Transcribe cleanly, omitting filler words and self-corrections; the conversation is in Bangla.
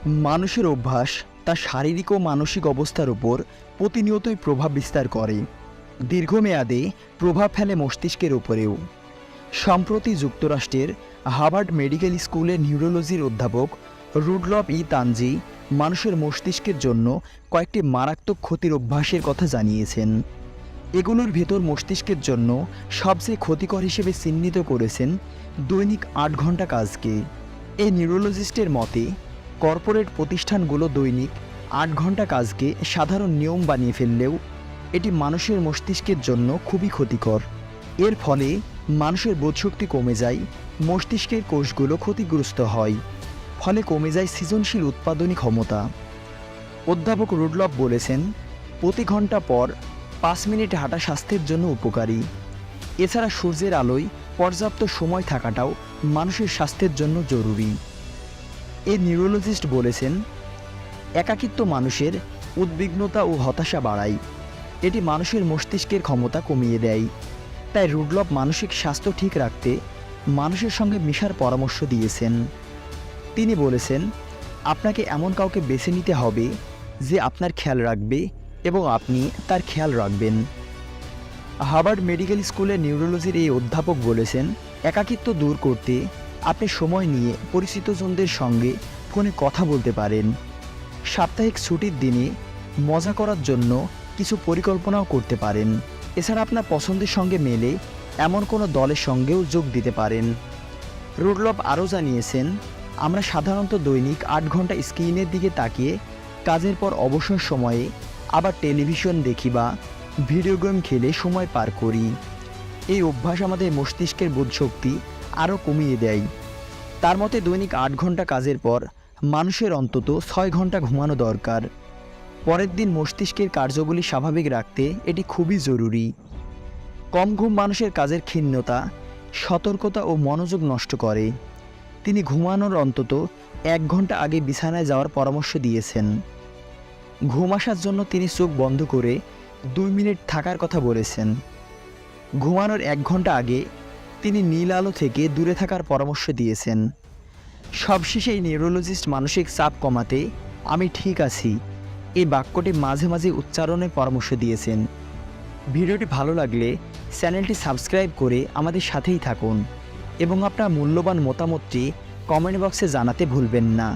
মানুষের অভ্যাস তার শারীরিক ও মানসিক অবস্থার উপর প্রতিনিয়তই প্রভাব বিস্তার করে। দীর্ঘমেয়াদে প্রভাব ফেলে মস্তিষ্কের উপরেও। সম্প্রতি যুক্তরাষ্ট্রের হার্ভার্ড মেডিকেল স্কুলের নিউরোলজির অধ্যাপক রুডলফ ই তানজি মানুষের মস্তিষ্কের জন্য কয়েকটি মারাত্মক ক্ষতির অভ্যাসের কথা জানিয়েছেন। এগুলোর ভেতর মস্তিষ্কের জন্য সবচেয়ে ক্ষতিকর হিসেবে চিহ্নিত করেছেন দৈনিক ৮ ঘন্টা কাজকে। এই নিউরোলজিস্টের মতে কর্পোরেট প্রতিষ্ঠানগুলো দৈনিক ৮ ঘন্টা কাজকে সাধারণ নিয়ম বানিয়ে ফেললেও এটি মানুষের মস্তিষ্কের জন্য খুবই ক্ষতিকর। এর ফলে মানুষের বোধশক্তি কমে যায়, মস্তিষ্কের কোষগুলো ক্ষতিগ্রস্ত হয়, ফলে কমে যায় সৃজনশীল উৎপাদনী ক্ষমতা। অধ্যাপক রুডলফ বলেছেন, প্রতি ঘন্টা পর ৫ মিনিট হাঁটা স্বাস্থ্যের জন্য উপকারী। এছাড়া সূর্যের আলোয় পর্যাপ্ত সময় থাকাটাও মানুষের স্বাস্থ্যের জন্য জরুরি। এই নিউরোলজিস্ট বলেছেন, একাকিত্ব মানুষের উদ্বিগ্নতা ও হতাশা বাড়ায়। এটি মানুষের মস্তিষ্কের ক্ষমতা কমিয়ে দেয়। তাই রুডলফ মানসিক স্বাস্থ্য ঠিক রাখতে মানুষের সঙ্গে মেশার পরামর্শ দিয়েছেন। তিনি বলেছেন, আপনাকে এমন কাউকে বেছে নিতে হবে যে আপনার খেয়াল রাখবে এবং আপনি তার খেয়াল রাখবেন। হার্ভার্ড মেডিকেল স্কুলের নিউরোলজির এই অধ্যাপক বলেছেন, একাকিত্ব দূর করতে আপনি সময় নিয়ে পরিচিতজনদের সঙ্গে ফোনে কথা বলতে পারেন। সাপ্তাহিক ছুটির দিনে মজা করার জন্য কিছু পরিকল্পনাও করতে পারেন। এছাড়া আপনার পছন্দের সঙ্গে মেলে এমন কোনো দলের সঙ্গেও যোগ দিতে পারেন। রুডলফ আরও জানিয়েছেন, আমরা সাধারণত দৈনিক ৮ ঘন্টা স্ক্রিনের দিকে তাকিয়ে কাজের পর অবসর সময়ে আবার টেলিভিশন দেখি বা ভিডিও গেম খেলে সময় পার করি। এই অভ্যাস আমাদের মস্তিষ্কের বোধশক্তি আরও কমিয়ে দেয়। তার মতে দৈনিক ৮ ঘন্টা কাজের পর মানুষের অন্তত ৬ ঘন্টা ঘুমানো দরকার। পরের দিন মস্তিষ্কের কার্যগুলি স্বাভাবিক রাখতে এটি খুবই জরুরি। কম ঘুম মানুষের কাজের ক্ষীণতা, সতর্কতা ও মনোযোগ নষ্ট করে। তিনি ঘুমানোর অন্তত ১ ঘন্টা আগে বিছানায় যাওয়ার পরামর্শ দিয়েছেন। ঘুম আসার জন্য তিনি চোখ বন্ধ করে ২ মিনিট থাকার কথা বলেছেন। ঘুমানোর ১ ঘন্টা আগে তিনি নীল আলো থেকে দূরে থাকার পরামর্শ দিয়েছেন। সবশেষে এই নিউরোলজিস্ট মানসিক চাপ কমাতে আমি ঠিক আছি এই বাক্যটি মাঝে মাঝে উচ্চারণের পরামর্শ দিয়েছেন। ভিডিওটি ভালো লাগলে চ্যানেলটি সাবস্ক্রাইব করে আমাদের সাথেই থাকুন এবং আপনার মূল্যবান মতামতটি কমেন্ট বক্সে জানাতে ভুলবেন না।